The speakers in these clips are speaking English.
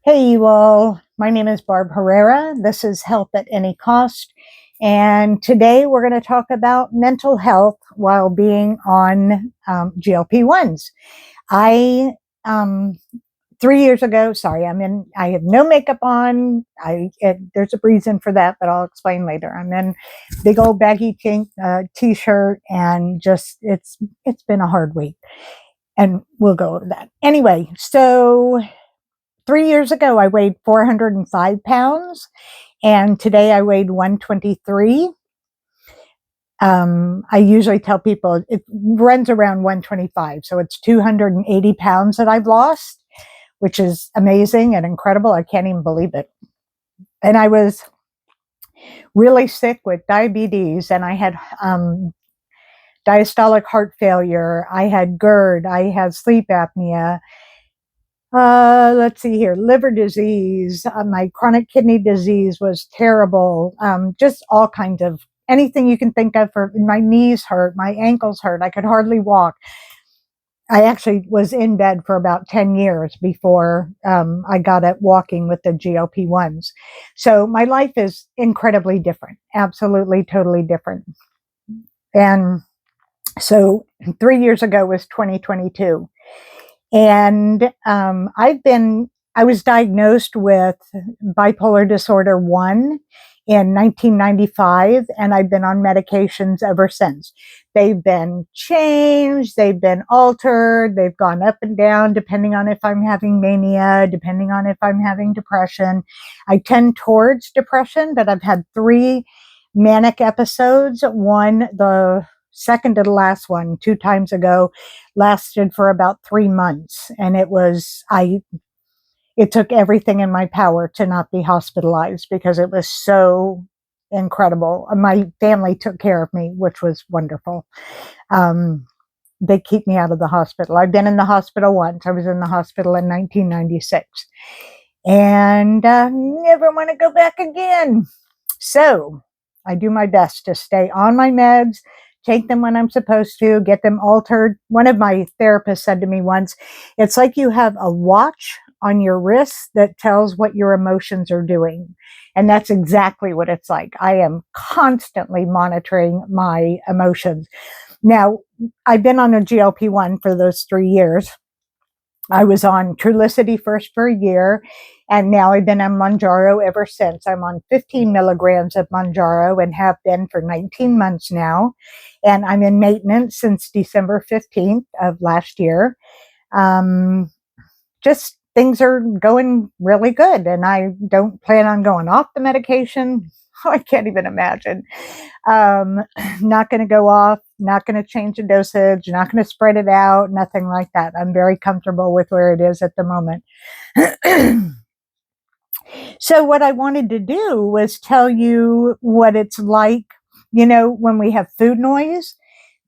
Hey, you all. My name is Barb Herrera. This is Health at Any Cost. And today we're going to talk about mental health while being on GLP-1s. I, 3 years ago, I have no makeup on. There's a reason for that, but I'll explain later. I'm in big old baggy pink t-shirt, and it's been a hard week. And we'll go over that. Anyway, so 3 years ago, I weighed 405 pounds, and today I weighed 123. I usually tell people it runs around 125, so it's 280 pounds that I've lost, which is amazing and incredible. I can't even believe it. And I was really sick with diabetes, and I had diastolic heart failure. I had GERD. I had sleep apnea. Let's see here, liver disease, my chronic kidney disease was terrible. Just all kinds of anything you can think of. For my knees hurt, my ankles hurt. I could hardly walk. I actually was in bed for about 10 years before I got at walking with the GLP-1s. So my life is incredibly different, absolutely, totally different. And so 3 years ago was 2022. And I was diagnosed with bipolar disorder 1 in 1995, and I've been on medications ever since. They've been changed, they've been altered, they've gone up and down depending on if I'm having mania, depending on if I'm having depression. I tend towards depression, but I've had 3 manic episodes. One, the second to the last one, 2 times ago, lasted for about 3 months. And it took everything in my power to not be hospitalized because it was so incredible. My family took care of me, which was wonderful. They keep me out of the hospital. I've been in the hospital once. I was in the hospital in 1996 and never want to go back again. So I do my best to stay on my meds, take them when I'm supposed to, get them altered. One of my therapists said to me once, it's like you have a watch on your wrist that tells what your emotions are doing. And that's exactly what it's like. I am constantly monitoring my emotions. Now, I've been on a GLP-1 for those 3 years. I was on Trulicity first for a year, and now I've been on Mounjaro ever since. I'm on 15 milligrams of Mounjaro and have been for 19 months now. And I'm in maintenance since December 15th of last year. Just things are going really good, and I don't plan on going off the medication. I can't even imagine. Not going to go off, not going to change the dosage, not going to spread it out, nothing like that. I'm very comfortable with where it is at the moment. So what I wanted to do was tell you what it's like, when we have food noise.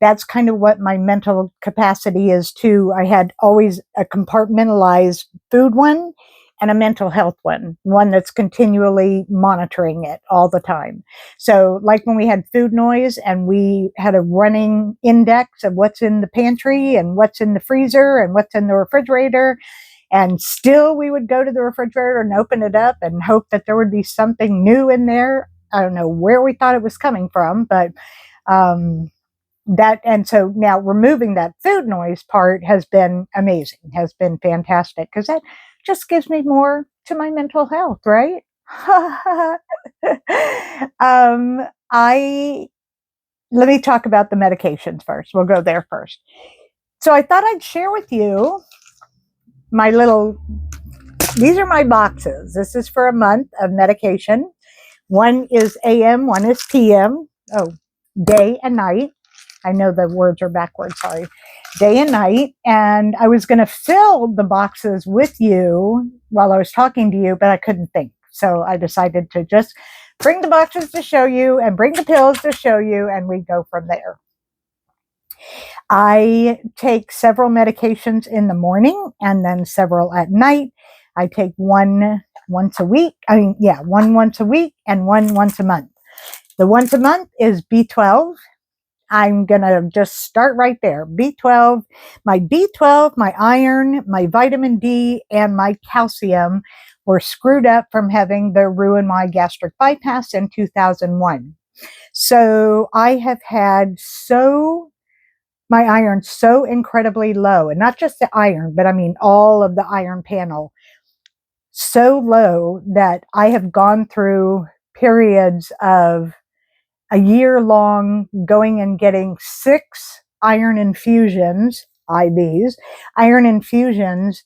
That's kind of what my mental capacity is too. I had always a compartmentalized food one and a mental health one that's continually monitoring it all the time. So like when we had food noise and we had a running index of what's in the pantry and what's in the freezer and what's in the refrigerator, and still we would go to the refrigerator and open it up and hope that there would be something new in there. I don't know where we thought it was coming from, but and so now removing that food noise part has been amazing, has been fantastic, because that just gives me more to my mental health, right? Let me talk about the medications first. We'll go there first. So I thought I'd share with you these are my boxes. This is for a month of medication. One is AM, one is PM. Oh, day and night. I know the words are backwards, sorry. Day and night. And I was going to fill the boxes with you while I was talking to you, but I couldn't think. So I decided to just bring the boxes to show you and bring the pills to show you, and we go from there. I take several medications in the morning and then several at night. I take one once a week. One once a week and one once a month. The once a month is B12. I'm going to just start right there. B12, my iron, my vitamin D, and my calcium were screwed up from having the Roux-en-Y gastric bypass in 2001. So I have had my iron so incredibly low, and not just the iron, but I mean all of the iron panel, so low that I have gone through periods of a year long going and getting 6 iron infusions, IVs, iron infusions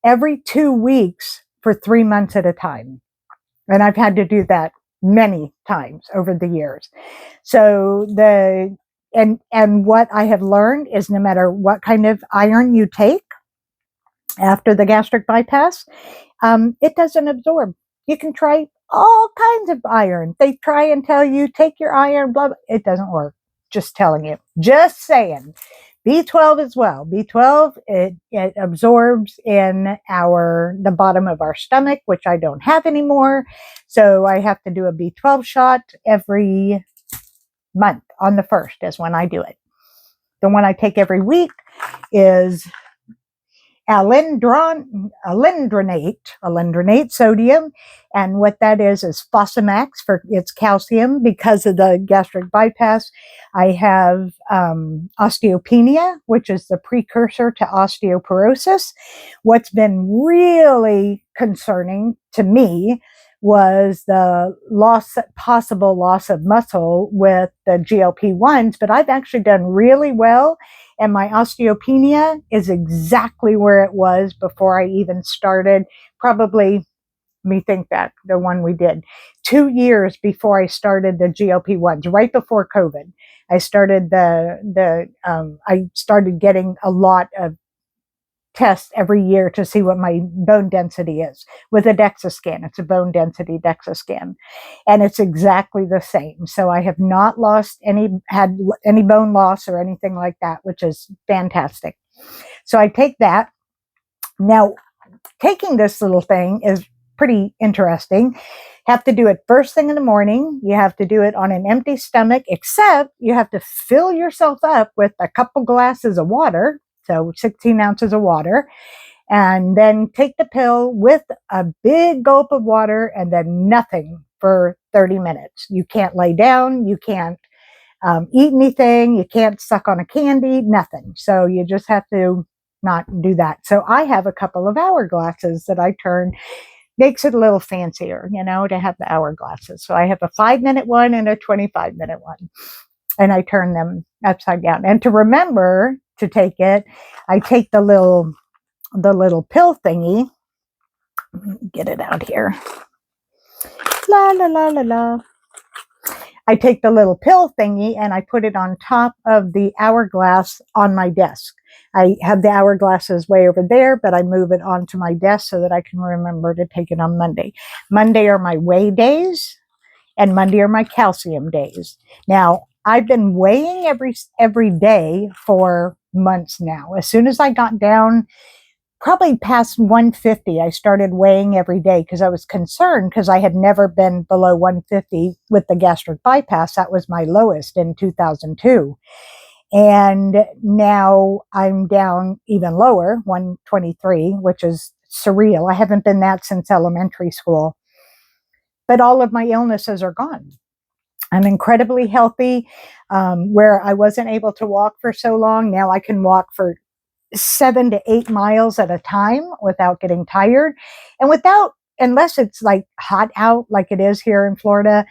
every 2 weeks for 3 months at a time. And I've had to do that many times over the years. So and what I have learned is no matter what kind of iron you take after the gastric bypass, it doesn't absorb. You can try all kinds of iron. They try and tell you, take your iron, blah, blah. It doesn't work. Just telling you. Just saying. B12 as well. B12, it absorbs in the bottom of our stomach, which I don't have anymore. So I have to do a B12 shot every month. On the 1st is when I do it. The one I take every week is alendronate sodium, and what that is Fosamax for its calcium. Because of the gastric bypass, I have osteopenia, which is the precursor to osteoporosis. What's been really concerning to me was the possible loss of muscle with the GLP-1s, but I've actually done really well. And my osteopenia is exactly where it was before I even started. Probably, let me think back, the one we did 2 years before I started the GLP-1s, right before COVID. I started I started getting a lot of tests every year to see what my bone density is with a DEXA scan. It's a bone density DEXA scan, and it's exactly the same. So I have not had any bone loss or anything like that, which is fantastic. So I take that. Now, taking this little thing is pretty interesting. Have to do it first thing in the morning. You have to do it on an empty stomach, except you have to fill yourself up with a couple glasses of water. So 16 ounces of water, and then take the pill with a big gulp of water and then nothing for 30 minutes. You can't lay down. You can't eat anything. You can't suck on a candy, nothing. So you just have to not do that. So I have a couple of hourglasses that I turn. Makes it a little fancier, to have the hourglasses. So I have a 5-minute one and a 25-minute one. And I turn them upside down. And to remember to take it, I take the little pill thingy. Get it out here. La la la la la. I take the little pill thingy and I put it on top of the hourglass on my desk. I have the hourglasses way over there, but I move it onto my desk so that I can remember to take it on Monday. Monday are my weigh days, and Monday are my calcium days. Now, I've been weighing every day for months now. As soon as I got down, probably past 150, I started weighing every day because I was concerned because I had never been below 150 with the gastric bypass. That was my lowest in 2002. And now I'm down even lower, 123, which is surreal. I haven't been that since elementary school. But all of my illnesses are gone. I'm incredibly healthy. Where I wasn't able to walk for so long, now I can walk for 7 to 8 miles at a time without getting tired. And unless it's like hot out like it is here in Florida,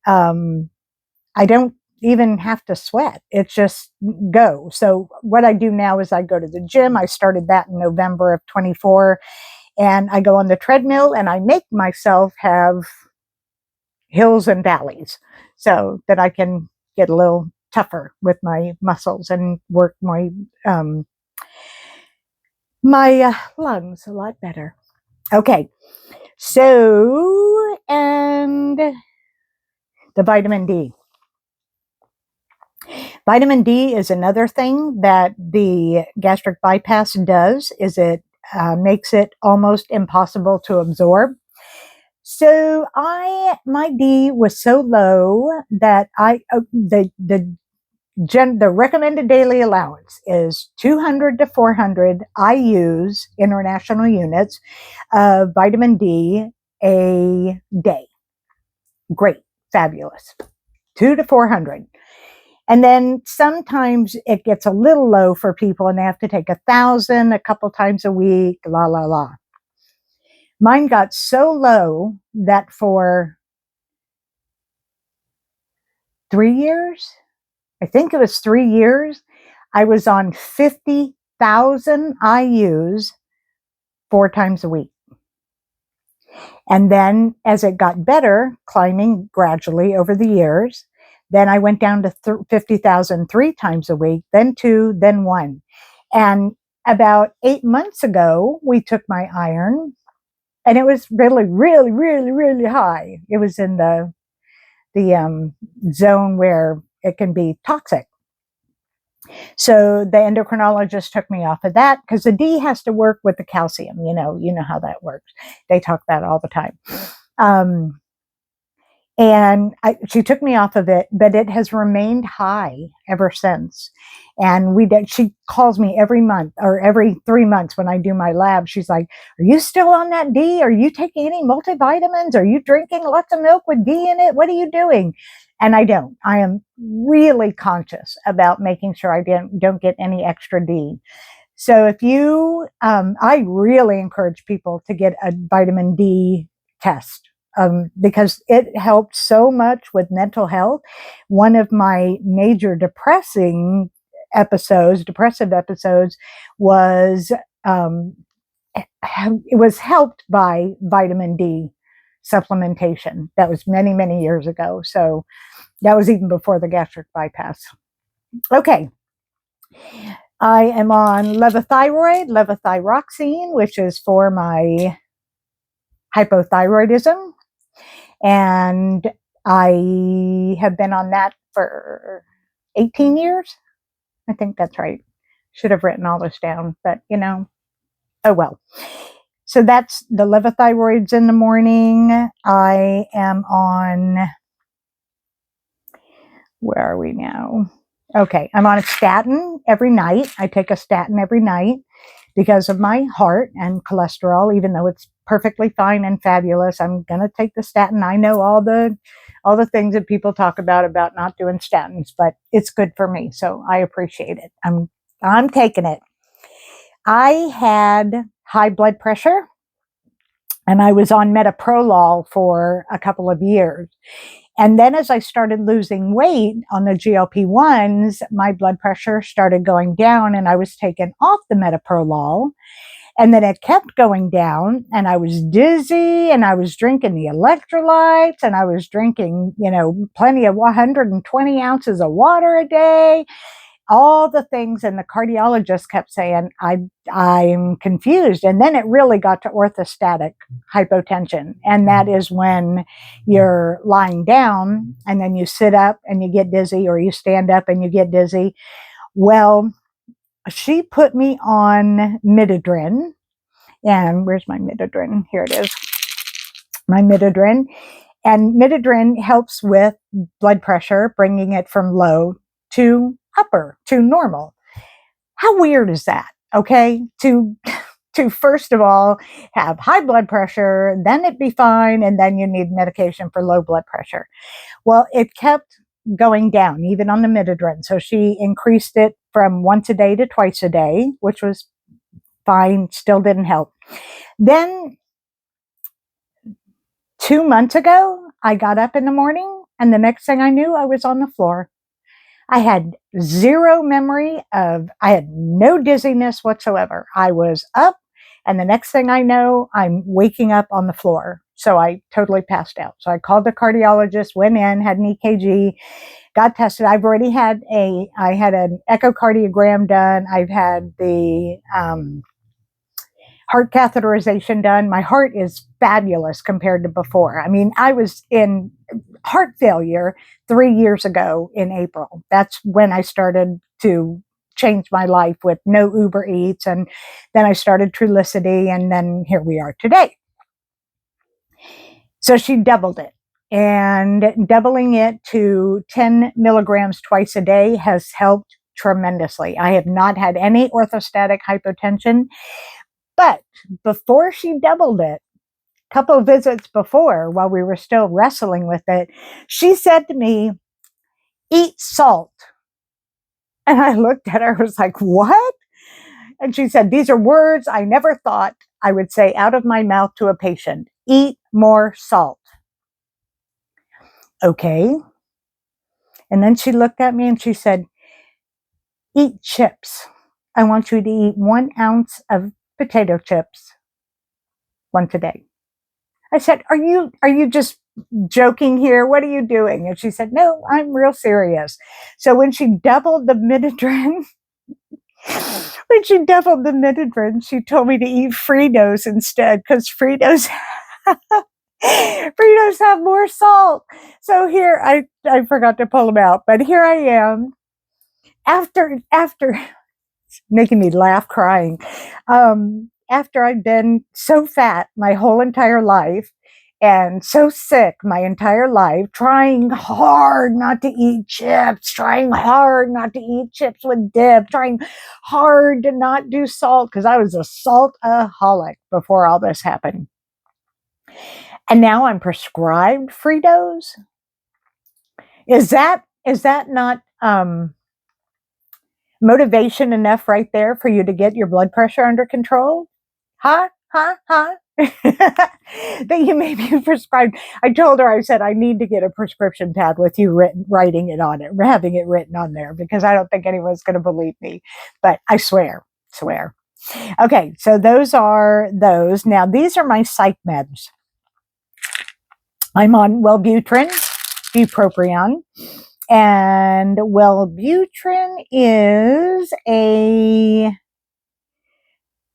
I don't even have to sweat. It's just go. So what I do now is I go to the gym. I started that in November of 24, and I go on the treadmill and I make myself have hills and valleys so that I can get a little tougher with my muscles and work my lungs a lot better. Okay, so, and the vitamin D. Vitamin D is another thing that the gastric bypass does, is it makes it almost impossible to absorb. So my D was so low that the the recommended daily allowance is 200 to 400 IUs, international units, of vitamin D a day. Great, fabulous. 2 to 400. And then sometimes it gets a little low for people and they have to take 1,000 a couple times a week, la, la, la. Mine got so low that for 3 years, I think it was 3 years, I was on 50,000 IUs 4 times a week. And then as it got better, climbing gradually over the years, then I went down to 50,000 3 times a week, then 2, then 1. And about 8 months ago, we took my iron, and it was really, really, really, really high. It was in the zone where it can be toxic. So the endocrinologist took me off of that because the D has to work with the calcium. You know how that works. They talk that all the time. And she took me off of it, but it has remained high ever since. And she calls me every month or every 3 months when I do my lab. She's like, "Are you still on that D? Are you taking any multivitamins? Are you drinking lots of milk with D in it? What are you doing?" And I don't. I am really conscious about making sure I don't get any extra D. So if you, I really encourage people to get a vitamin D test. Because it helped so much with mental health. One of my major depressive episodes was, it was helped by vitamin D supplementation. That was many, many years ago. So that was even before the gastric bypass. Okay. I am on levothyroxine, which is for my hypothyroidism. And I have been on that for 18 years. I think that's right. Should have written all this down, but oh well. So that's the levothyroids in the morning. I am on, where are we now? Okay, I'm on a statin every night. I take a statin every night because of my heart and cholesterol, even though it's perfectly fine and fabulous. I'm going to take the statin. I know all the things that people talk about not doing statins, but it's good for me. So I appreciate it. I'm taking it. I had high blood pressure and I was on metoprolol for a couple of years. And then as I started losing weight on the GLP-1s, my blood pressure started going down and I was taken off the metoprolol. And then it kept going down and I was dizzy and I was drinking the electrolytes and I was drinking, plenty of 120 ounces of water a day, all the things. And the cardiologist kept saying, I'm confused. And then it really got to orthostatic hypotension. And that is when you're lying down and then you sit up and you get dizzy, or you stand up and you get dizzy. Well, she put me on midodrine. And where's my midodrine? Here it is. My midodrine. And midodrine helps with blood pressure, bringing it from low to upper, to normal. How weird is that? Okay. To first of all have high blood pressure, then it be fine, and then you need medication for low blood pressure. Well, it kept going down, even on the midodrine. So she increased it from once a day to twice a day, which was fine, still didn't help. Then 2 months ago, I got up in the morning and the next thing I knew, I was on the floor. I had zero memory I had no dizziness whatsoever. I was up and the next thing I know, I'm waking up on the floor. So I totally passed out. So I called the cardiologist, went in, had an EKG, got tested. I had an echocardiogram done. I've had the heart catheterization done. My heart is fabulous compared to before. I mean, I was in heart failure 3 years ago in April. That's when I started to change my life with no Uber Eats. And then I started Trulicity, and then here we are today. So she doubled it. and doubling it to 10 milligrams twice a day has helped tremendously. I have not had any orthostatic hypotension, but before she doubled it, a couple of visits before, while we were still wrestling with it, she said to me, "Eat salt." And I looked at her, I was like, "What?" And she said, "These are words I never thought I would say out of my mouth to a patient. Eat more salt." Okay. And then she looked at me and she said, "Eat chips. I want you to eat 1 ounce of potato chips once a day." I said, "Are you just joking here? What are you doing?" And she said, "No, I'm real serious." So when she doubled the Midodrine, she told me to eat Fritos instead, because Fritos Fritos have more salt. So here, I forgot to pull them out, but here I am after making me laugh crying. After I've been so fat my whole entire life and so sick my entire life, trying hard not to eat chips, trying hard not to eat chips with dip, trying hard to not do salt, because I was a saltaholic before all this happened. And now I'm prescribed Fritos. Is that not motivation enough right there for you to get your blood pressure under control? Huh? That you may be prescribed. I told her, I said, "I need to get a prescription pad with you writing it on it, having it written on there, because I don't think anyone's going to believe me." But I swear. Okay, so those are those. Now, these are my psych meds. I'm on Wellbutrin, bupropion, and Wellbutrin is a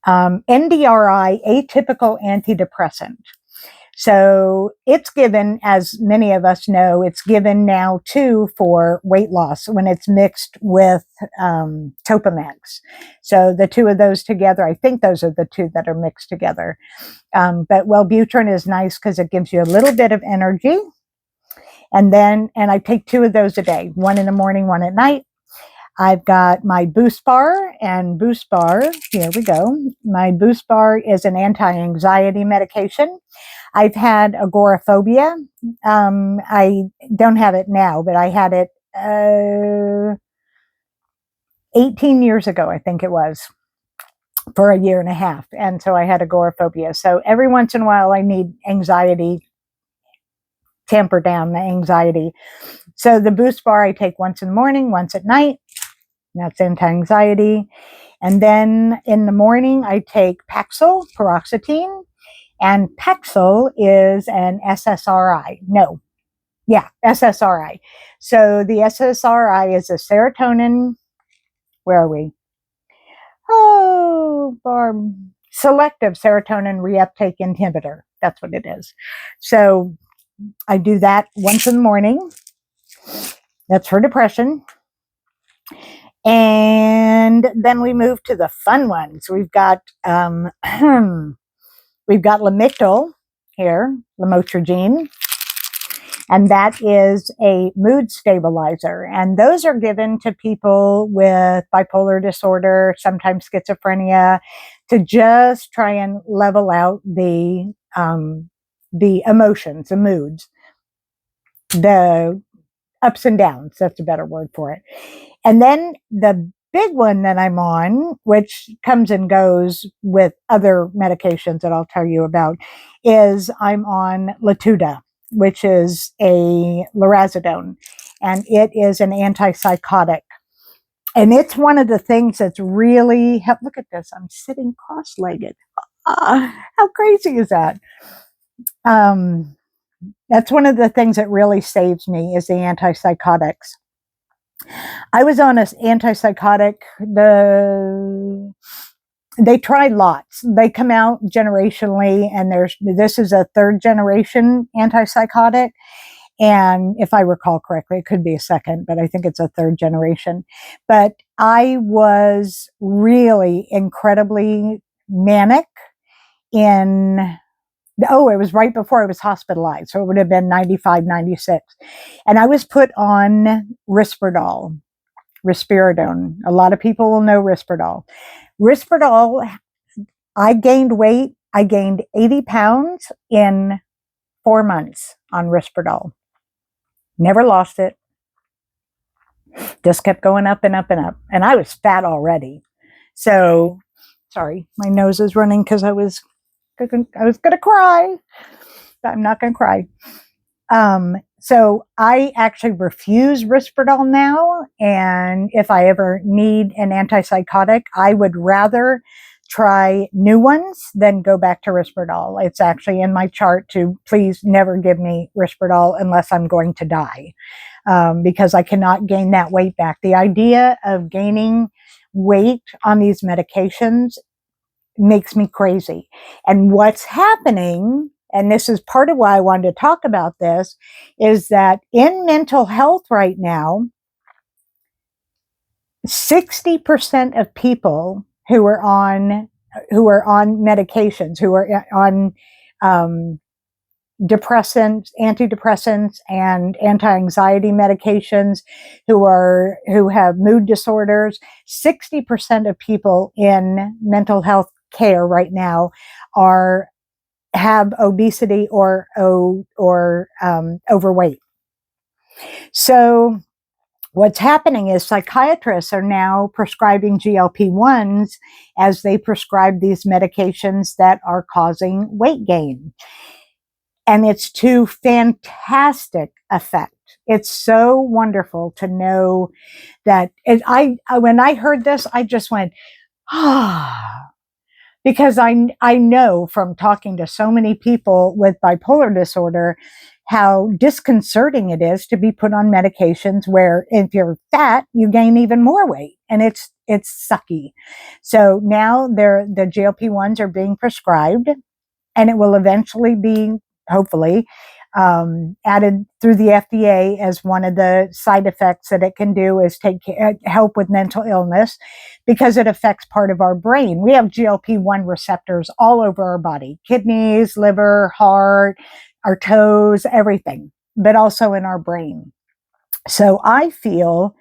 NDRI atypical antidepressant. So it's given, as many of us know, it's given now too for weight loss when it's mixed with Topamax. So the two of those together, I think those are the two that are mixed together. But Wellbutrin is nice because it gives you a little bit of energy. And I take 2 of those a day, 1 in the morning, 1 at night. I've got my Boost Bar, and Boost Bar, here we go. My Boost Bar is an anti-anxiety medication. I've had agoraphobia. I don't have it now, but I had it 18 years ago, I think it was, for a year and a half. And so I had agoraphobia. So every once in a while I need anxiety, tamper down the anxiety. So the Boost Bar I take once in the morning, once at night. That's anti-anxiety. And then in the morning, I take Paxil, paroxetine, and Paxil is an SSRI. SSRI. So the SSRI is a serotonin, where are we? Oh, Barb. Selective serotonin reuptake inhibitor. That's what it is. So I do that once in the morning. That's for depression. And then we move to the fun ones. We've got Lamictal here, lamotrigine, and that is a mood stabilizer. And those are given to people with bipolar disorder, sometimes schizophrenia, to just try and level out the emotions, the moods, the ups and downs. That's a better word for it. And then the big one that I'm on, which comes and goes with other medications that I'll tell you about, is I'm on Latuda, which is a lorazepam, and it is an antipsychotic. And it's one of the things that's really helped. Look at this. I'm sitting cross-legged. How crazy is that? That's one of the things that really saves me is the antipsychotics. I was on an antipsychotic. They try lots. They come out generationally, and this is a 3rd generation antipsychotic. And if I recall correctly, it could be a 2nd, but I think it's a 3rd generation. But I was really incredibly manic in Oh, it was right before I was hospitalized. So it would have been 95, 96. And I was put on risperidone. A lot of people will know Risperidol. Risperidol, I gained weight. I gained 80 pounds in 4 months on Risperidol. Never lost it. Just kept going up and up and up. And I was fat already. So, sorry, my nose is running because I was going to cry. But I'm not going to cry. So I actually refuse Risperidol now. And if I ever need an antipsychotic, I would rather try new ones than go back to Risperidol. It's actually in my chart to please never give me Risperidol unless I'm going to die, because I cannot gain that weight back. The idea of gaining weight on these medications makes me crazy. And what's happening, and this is part of why I wanted to talk about this, is that in mental health right now, 60% of people who are on medications, who are on antidepressants and anti-anxiety medications, who have mood disorders, 60% of people in mental health care right now have obesity or overweight. So what's happening is psychiatrists are now prescribing GLP-1s as they prescribe these medications that are causing weight gain. And it's to fantastic effect. It's so wonderful to know that. When I heard this, I just went, because I know from talking to so many people with bipolar disorder how disconcerting it is to be put on medications where if you're fat, you gain even more weight. And it's sucky. So now the GLP-1s are being prescribed, and it will eventually be, hopefully, added through the FDA as one of the side effects that it can do is help with mental illness, because it affects part of our brain. We have GLP-1 receptors all over our body: kidneys, liver, heart, our toes, everything, but also in our brain. So I feel,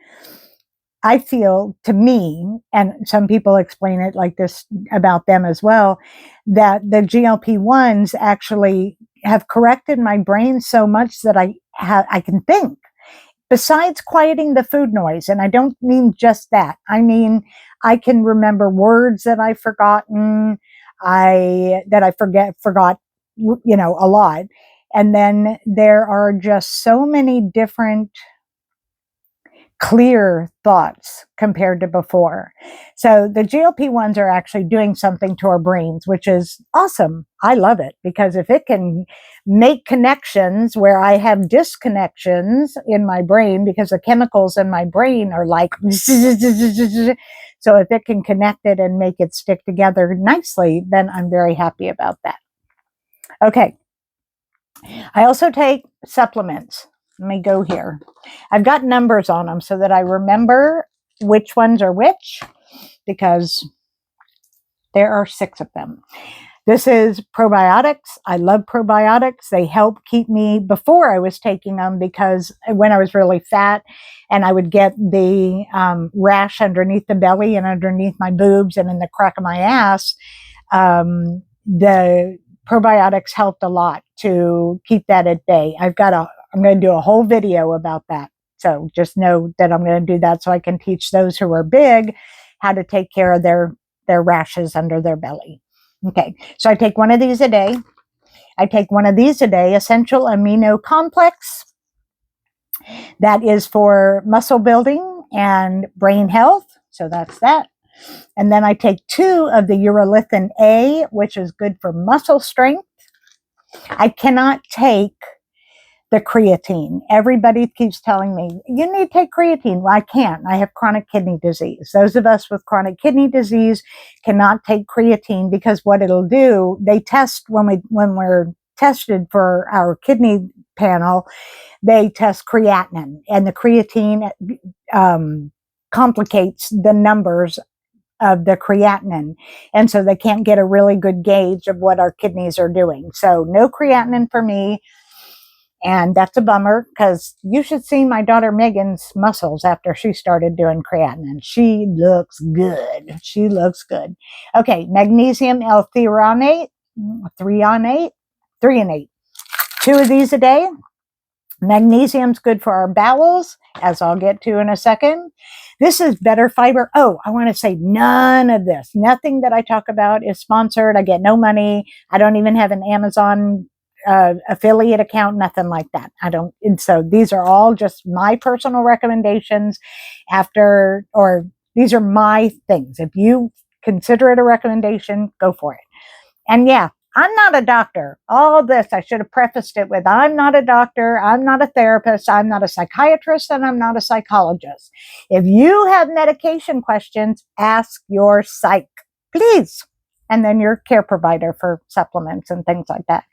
to me, and some people explain it like this about them as well, that the GLP-1s actually have corrected my brain so much that I can think, besides quieting the food noise. And I don't mean just that. I mean, I can remember words that I've forgotten, forgot, a lot. And then there are just so many different clear thoughts compared to before. So the GLP-1s are actually doing something to our brains, which is awesome. I love it, because if it can make connections where I have disconnections in my brain, because the chemicals in my brain are like, so if it can connect it and make it stick together nicely, then I'm very happy about that. Okay. I also take supplements. Let me go here. I've got numbers on them so that I remember which ones are which, because there are 6 of them. This is probiotics. I love probiotics. They help keep me, before I was taking them, because when I was really fat and I would get the rash underneath the belly and underneath my boobs and in the crack of my ass, the probiotics helped a lot to keep that at bay. I'm going to do a whole video about that. So just know that I'm going to do that so I can teach those who are big how to take care of their rashes under their belly. Okay, so I take one of these a day. Essential Amino Complex. That is for muscle building and brain health. So that's that. And then I take 2 of the urolithin A, which is good for muscle strength. I cannot take the creatine. Everybody keeps telling me, you need to take creatine. Well, I can't. I have chronic kidney disease. Those of us with chronic kidney disease cannot take creatine, because what it'll do, they test when we're tested for our kidney panel, they test creatinine, and the creatine complicates the numbers of the creatinine. And so they can't get a really good gauge of what our kidneys are doing. So no creatinine for me. And that's a bummer, because you should see my daughter Megan's muscles after she started doing creatinine. She looks good. She looks good. Okay, magnesium L-threonate, threonate, 3 and 8. 2 of these a day. Magnesium's good for our bowels, as I'll get to in a second. This is better fiber. Oh, I want to say none of this. Nothing that I talk about is sponsored. I get no money. I don't even have an Amazon affiliate account, nothing like that. I don't. And so these are all just my personal recommendations these are my things. If you consider it a recommendation, go for it. And yeah, I'm not a doctor. All this, I should have prefaced it with, I'm not a doctor, I'm not a therapist, I'm not a psychiatrist, and I'm not a psychologist. If you have medication questions, ask your psych, please. And then your care provider for supplements and things like that.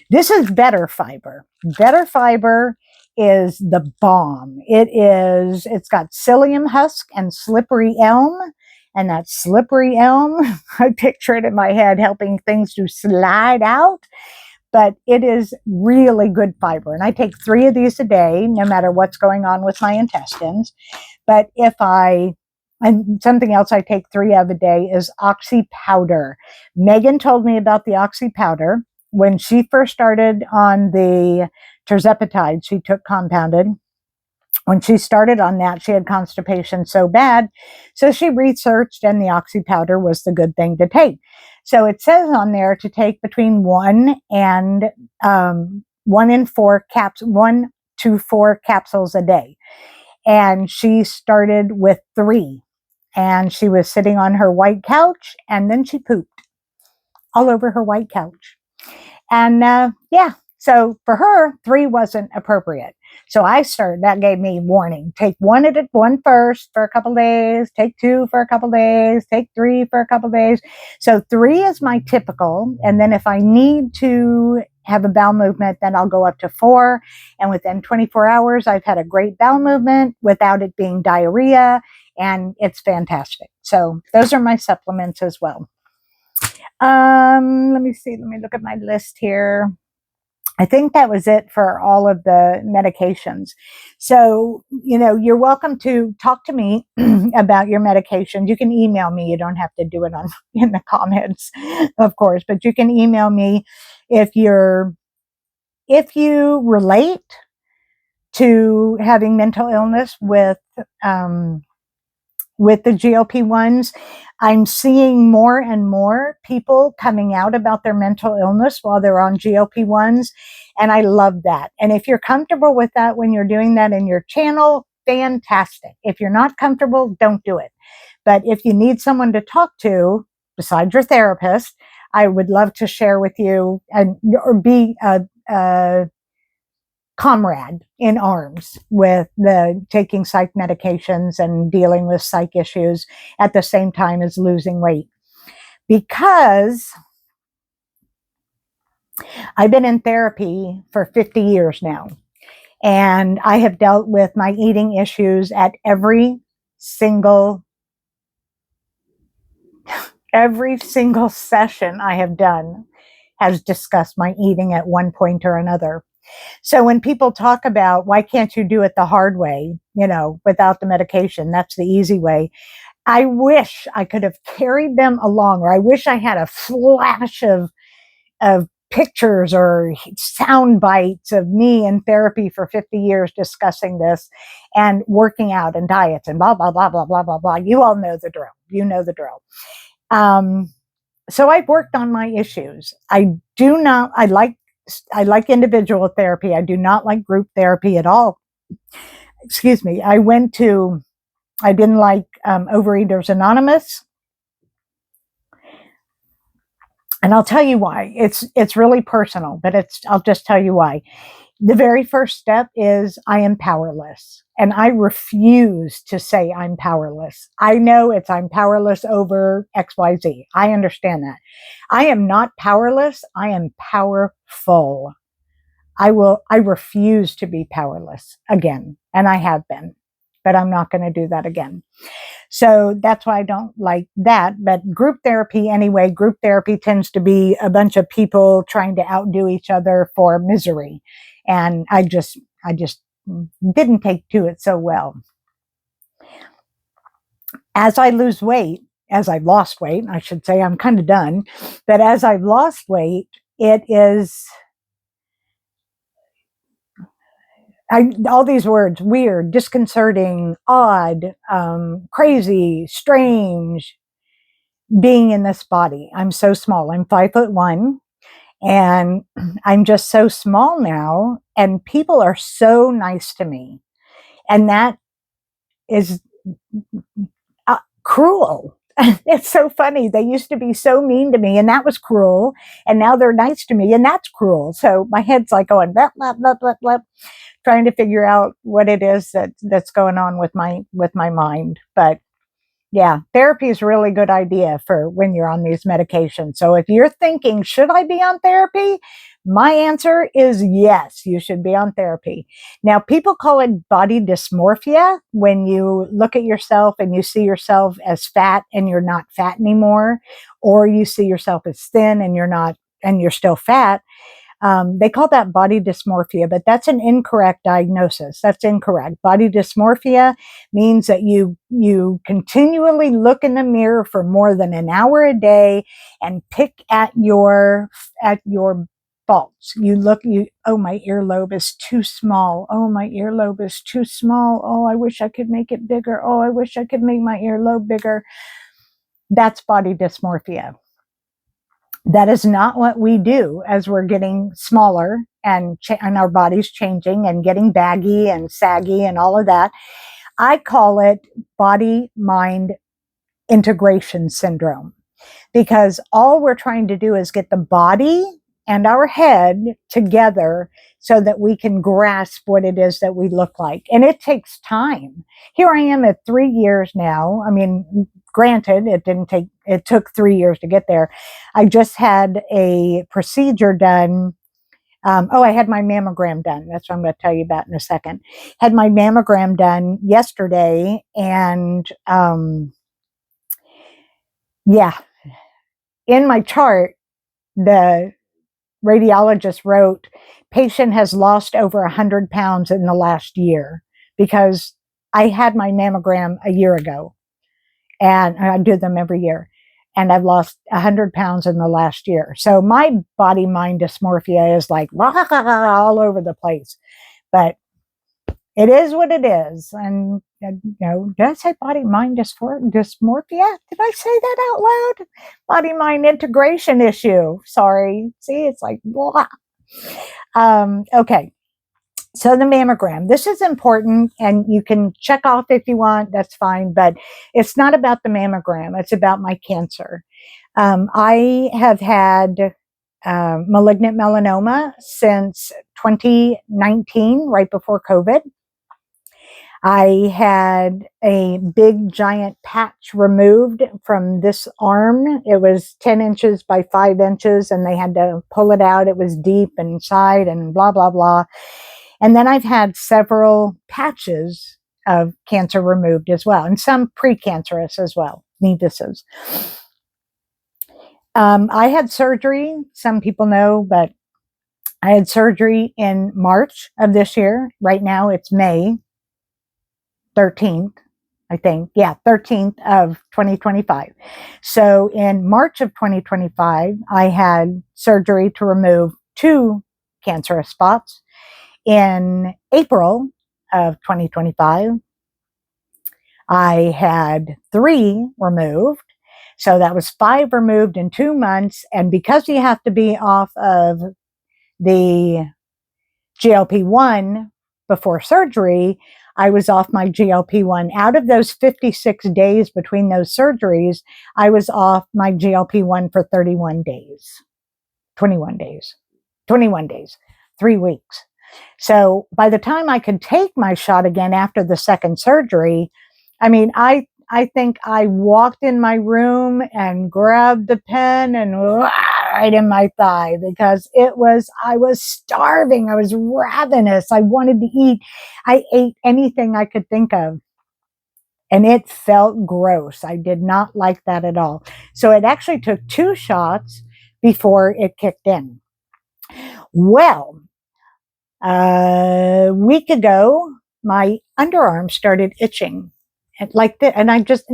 This is better fiber. Better fiber is the bomb. It's got psyllium husk and slippery elm. And that slippery elm, I picture it in my head helping things to slide out. But it is really good fiber. And I take 3 of these a day, no matter what's going on with my intestines. But and something else I take 3 of a day is oxy powder. Megan told me about the oxy powder. When she first started on the tirzepatide, she took compounded. When she started on that, she had constipation so bad. So she researched, and the oxy powder was the good thing to take. So it says on there to take between 1 to 4 capsules a day. And she started with 3. And she was sitting on her white couch, and then she pooped all over her white couch. And so for her, 3 wasn't appropriate. So that gave me warning. Take one first for a couple days, take 2 for a couple days, take 3 for a couple days. So 3 is my typical. And then if I need to have a bowel movement, then I'll go up to 4. And within 24 hours, I've had a great bowel movement without it being diarrhea. And it's fantastic. So those are my supplements as well. Let me see. Let me look at my list here. I think that was it for all of the medications. So, you're welcome to talk to me about your medications. You can email me. You don't have to do it in the comments, of course, but you can email me if you relate to having mental illness with the GLP-1s. I'm seeing more and more people coming out about their mental illness while they're on GLP-1s, and I love that. And if you're comfortable with that when you're doing that in your channel, fantastic. If you're not comfortable, don't do it. But if you need someone to talk to besides your therapist, I would love to share with you or be a comrade in arms with the taking psych medications and dealing with psych issues at the same time as losing weight. Because I've been in therapy for 50 years now, and I have dealt with my eating issues at every single session I have done has discussed my eating at one point or another. So when people talk about, why can't you do it the hard way, without the medication, that's the easy way. I wish I could have carried them along, or I wish I had a flash of pictures or sound bites of me in therapy for 50 years discussing this and working out and diets and blah, blah, blah, blah, blah, blah, blah. You all know the drill. You know the drill. So I've worked on my issues. I like individual therapy. I do not like group therapy at all. Excuse me. I didn't like Overeaters Anonymous. And I'll tell you why. It's really personal, but I'll just tell you why. The very first step is I am powerless. And I refuse to say I'm powerless. I know I'm powerless over XYZ. I understand that. I am not powerless. I am powerful. I refuse to be powerless again. And I have been. but I'm not going to do that again. So that's why I don't like that. But group therapy anyway, group therapy tends to be a bunch of people trying to outdo each other for misery. And I just didn't take to it so well. As I lose weight, as I've lost weight, I should say, I'm kind of done, but as I've lost weight, it is, all these words, weird, disconcerting, odd, crazy, strange, being in this body. I'm so small. I'm 5'1", and I'm just so small now, and people are so nice to me. And that is cruel. It's so funny. They used to be so mean to me, and that was cruel. And now they're nice to me, and that's cruel. So my head's like going, blah, blah, blah, blah, blah, trying to figure out what it is that's going on with my mind. But yeah, therapy is a really good idea for when you're on these medications. So if you're thinking, should I be on therapy? My answer is yes, you should be on therapy. Now, people call it body dysmorphia when you look at yourself and you see yourself as fat and you're not fat anymore, or you see yourself as thin and you're still fat. They call that body dysmorphia, but that's an incorrect diagnosis. That's incorrect. Body dysmorphia means that you continually look in the mirror for more than an hour a day and pick at your faults. Oh, my earlobe is too small. Oh, my earlobe is too small. Oh, I wish I could make it bigger. Oh, I wish I could make my earlobe bigger. That's body dysmorphia. That is not what we do as we're getting smaller and our body's changing and getting baggy and saggy and all of that. I call it body-mind integration syndrome, because all we're trying to do is get the body and our head together so that we can grasp what it is that we look like. And it takes time. Here I am at 3 years now. I mean, granted, it took 3 years to get there. I just had a procedure done. I had my mammogram done. That's what I'm going to tell you about in a second. Had my mammogram done yesterday, and yeah, in my chart, the radiologist wrote, patient has lost over 100 pounds in the last year, because I had my mammogram a year ago, and I do them every year, and I've lost 100 pounds in the last year. So my body-mind dysmorphia is like all over the place, but it is what it is. And did I say body-mind dysmorphia? Did I say that out loud? Body-mind integration issue. Sorry. See, it's like, blah. Okay. So the mammogram, this is important, and you can check off if you want, that's fine, but it's not about the mammogram. It's about my cancer. I have had malignant melanoma since 2019, right before COVID. I had a big giant patch removed from this arm. It was 10 inches by 5 inches, and they had to pull it out. It was deep inside and blah, blah, blah. And then I've had several patches of cancer removed as well, and some precancerous as well, nevuses. I had surgery, some people know, but I had surgery in March of this year. Right now it's May 13th, I think. Yeah, 13th of 2025. So in March of 2025, I had surgery to remove 2 cancerous spots. In April of 2025, I had 3 removed. So that was 5 removed in 2 months. And because you have to be off of the GLP-1 before surgery, I was off my GLP-1. Out of those 56 days between those surgeries, I was off my GLP-1 for 21 days. 21 days. 21 days. 3 weeks. So by the time I could take my shot again after the second surgery, I mean, I think I walked in my room and grabbed the pen and right in my thigh, because I was starving. I was ravenous. I wanted to eat. I ate anything I could think of. And it felt gross. I did not like that at all. So it actually took 2 shots before it kicked in. Well, a week ago, my underarm started itching like that. And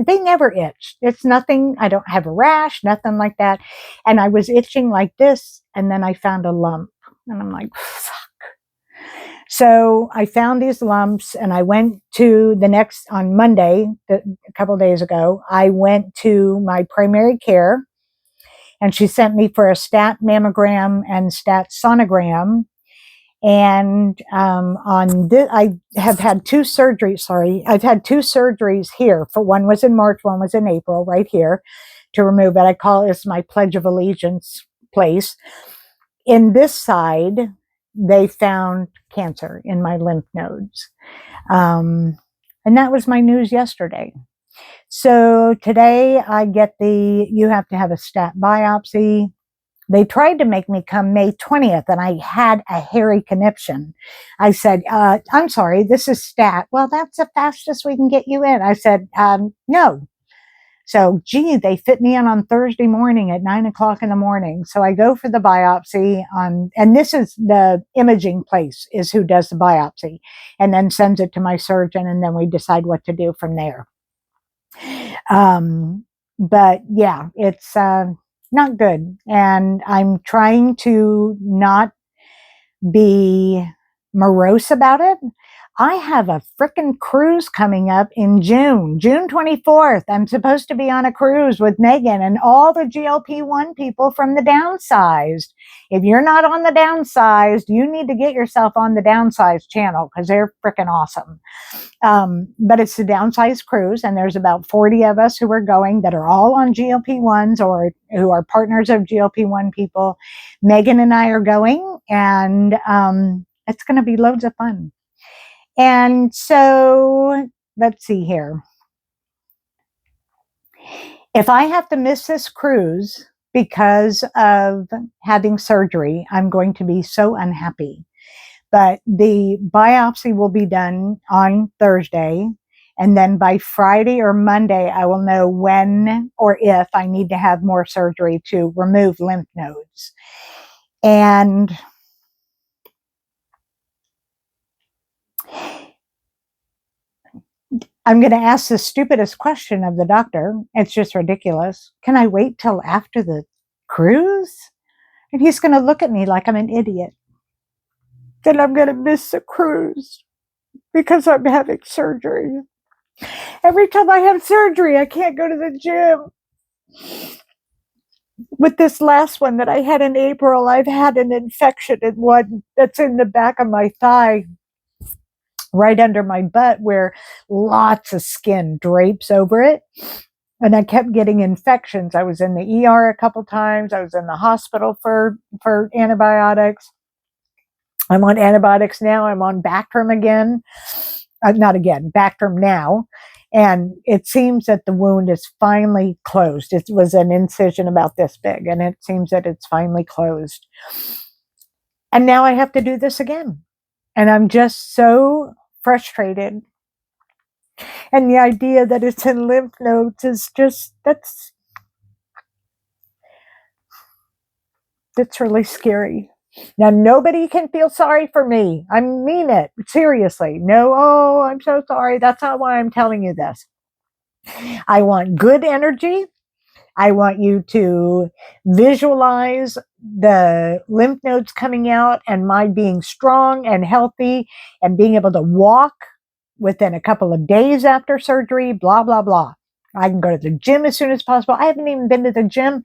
they never itched. It's nothing. I don't have a rash, nothing like that. And I was itching like this. And then I found a lump and I'm like, fuck. So I found these lumps and I went to on Monday, a couple of days ago, I went to my primary care and she sent me for a stat mammogram and stat sonogram. And I have had 2 surgeries. Sorry, I've had 2 surgeries here. For one was in March, one was in April, right here, to remove it. I call it my Pledge of Allegiance place. In this side, they found cancer in my lymph nodes, and that was my news yesterday. So today I get you have to have a stat biopsy. They tried to make me come May 20th, and I had a hairy conniption. I said, I'm sorry, this is stat. Well, that's the fastest we can get you in. I said, no. So, they fit me in on Thursday morning at 9 o'clock in the morning. So I go for the biopsy and this is the imaging place is who does the biopsy and then sends it to my surgeon. And then we decide what to do from there. But yeah, it's, not good. And I'm trying to not be morose about it. I have a frickin' cruise coming up in June 24th. I'm supposed to be on a cruise with Megan and all the GLP-1 people from the Downsized. If you're not on the Downsized, you need to get yourself on the Downsized channel because they're frickin' awesome. But it's the Downsized cruise, and there's about 40 of us who are going that are all on GLP-1s or who are partners of GLP-1 people. Megan and I are going, and it's going to be loads of fun. And so, let's see here. If I have to miss this cruise because of having surgery, I'm going to be so unhappy. But the biopsy will be done on Thursday. And then by Friday or Monday, I will know when or if I need to have more surgery to remove lymph nodes. And I'm going to ask the stupidest question of the doctor. It's just ridiculous. Can I wait till after the cruise? And he's going to look at me like I'm an idiot. Then I'm going to miss the cruise because I'm having surgery. Every time I have surgery, I can't go to the gym. With this last one that I had in April, I've had an infection in one that's in the back of my thigh, right under my butt, where lots of skin drapes over it. And I kept getting infections. I was in the ER a couple times. I was in the hospital for antibiotics. I'm on antibiotics now. I'm on Bactrim again. Not again, Bactrim now. And it seems that the wound is finally closed. It was an incision about this big, and it seems that it's finally closed. And now I have to do this again. And I'm just so frustrated. And the idea that it's in lymph nodes is just, that's really scary. Now, nobody can feel sorry for me. I mean it. Seriously. No, oh, I'm so sorry. That's not why I'm telling you this. I want good energy. I want you to visualize the lymph nodes coming out and my being strong and healthy and being able to walk within a couple of days after surgery, blah, blah, blah. I can go to the gym as soon as possible. I haven't even been to the gym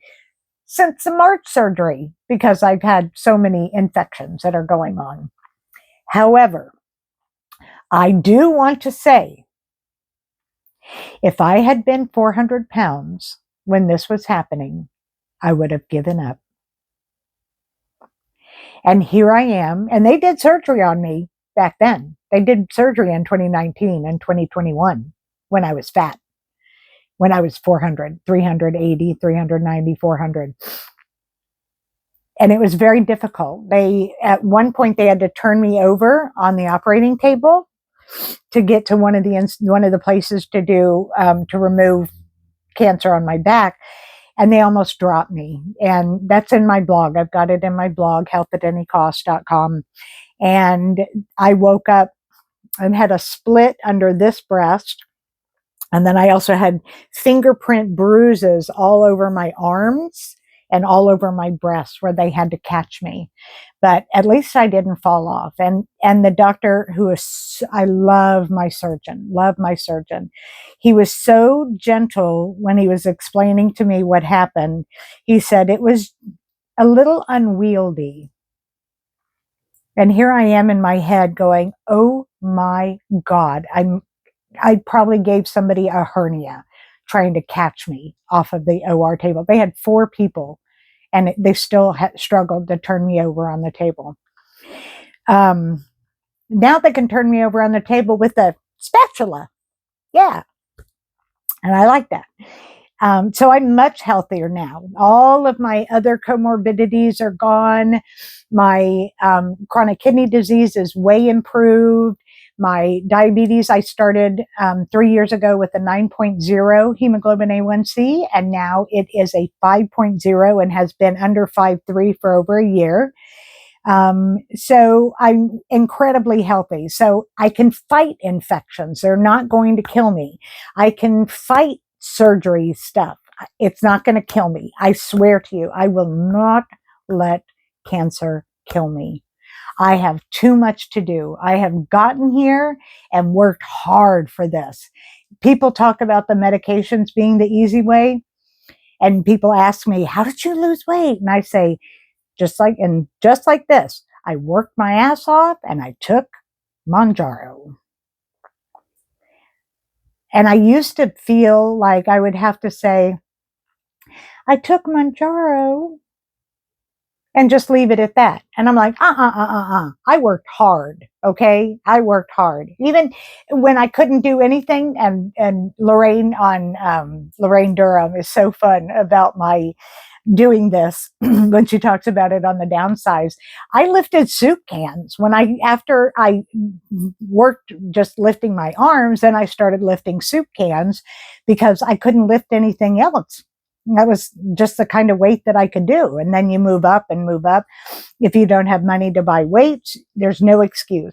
since the March surgery because I've had so many infections that are going on. However, I do want to say, if I had been 400 pounds when this was happening, I would have given up. And here I am, and they did surgery on me back then. They did surgery in 2019 and 2021 when I was fat, when I was 400, 380, 390, 400. And it was very difficult. At one point, they had to turn me over on the operating table to get to one of the places to do to remove cancer on my back, and they almost dropped me. And that's in my blog. I've got it in my blog, healthatanycost.com. And I woke up and had a split under this breast. And then I also had fingerprint bruises all over my arms and all over my breasts where they had to catch me. But at least I didn't fall off. And the doctor, who is, I love my surgeon. He was so gentle when he was explaining to me what happened. He said it was a little unwieldy. And here I am in my head going, oh my God, I probably gave somebody a hernia trying to catch me off of the OR table. They had 4 people and they still struggled to turn me over on the table. Now they can turn me over on the table with a spatula. Yeah. And I like that. So I'm much healthier now. All of my other comorbidities are gone. My chronic kidney disease is way improved. My diabetes, I started 3 years ago with a 9.0 hemoglobin A1C, and now it is a 5.0 and has been under 5.3 for over a year. So I'm incredibly healthy. So I can fight infections. They're not going to kill me. I can fight surgery stuff. It's not going to kill me. I swear to you, I will not let cancer kill me. I have too much to do. I have gotten here and worked hard for this. People talk about the medications being the easy way. And people ask me, how did you lose weight? And I say, just like this, I worked my ass off and I took Mounjaro. And I used to feel like I would have to say, I took Mounjaro, and just leave it at that. And I'm like, I worked hard. Okay. I worked hard. Even when I couldn't do anything. And Lorraine Lorraine Durham is so fun about my doing this when she talks about it on the downsize. I lifted soup cans after I worked just lifting my arms, and I started lifting soup cans because I couldn't lift anything else. That was just the kind of weight that I could do. And then you move up and move up. If you don't have money to buy weights, there's no excuse.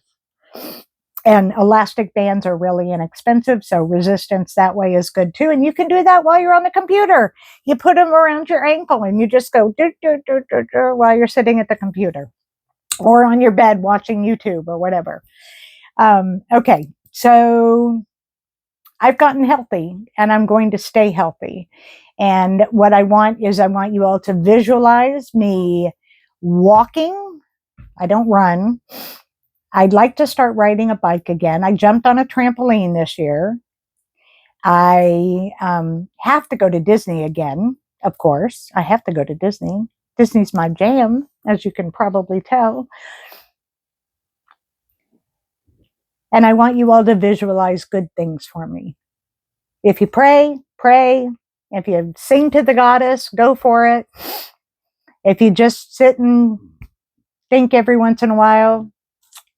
And elastic bands are really inexpensive, so resistance that way is good too. And you can do that while you're on the computer. You put them around your ankle and you just go do, do, do, do, do, while you're sitting at the computer or on your bed watching YouTube or whatever. Okay, so I've gotten healthy and I'm going to stay healthy. And what I want you all to visualize me walking. I don't run. I'd like to start riding a bike again. I jumped on a trampoline this year. I have to go to Disney again, of course. I have to go to Disney. Disney's my jam, as you can probably tell. And I want you all to visualize good things for me. If you pray, pray. If you sing to the goddess, go for it. If you just sit and think every once in a while,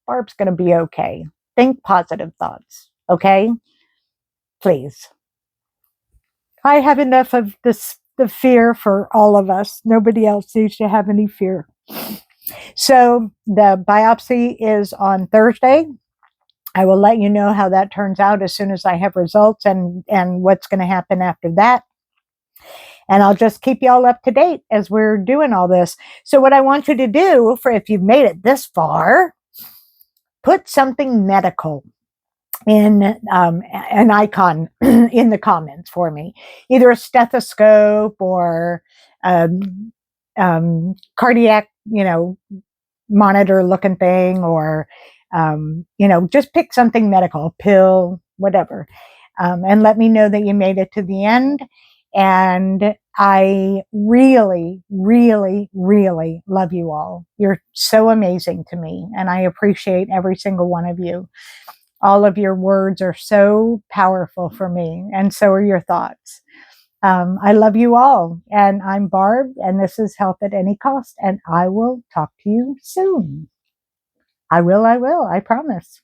Barb's going to be okay. Think positive thoughts, okay? Please. I have enough of the fear for all of us. Nobody else needs to have any fear. So the biopsy is on Thursday. I will let you know how that turns out as soon as I have results and what's going to happen after that. And I'll just keep you all up to date as we're doing all this. So what I want you to do, for if you've made it this far, put something medical in an icon in the comments for me. Either a stethoscope or cardiac, monitor looking thing, or just pick something medical, a pill, whatever, and let me know that you made it to the end. And I really, really, really love you all. You're so amazing to me, and I appreciate every single one of you. All of your words are so powerful for me, and so are your thoughts. I love you all, and I'm Barb, and this is Health at Any Cost, and I will talk to you soon. I will, I promise.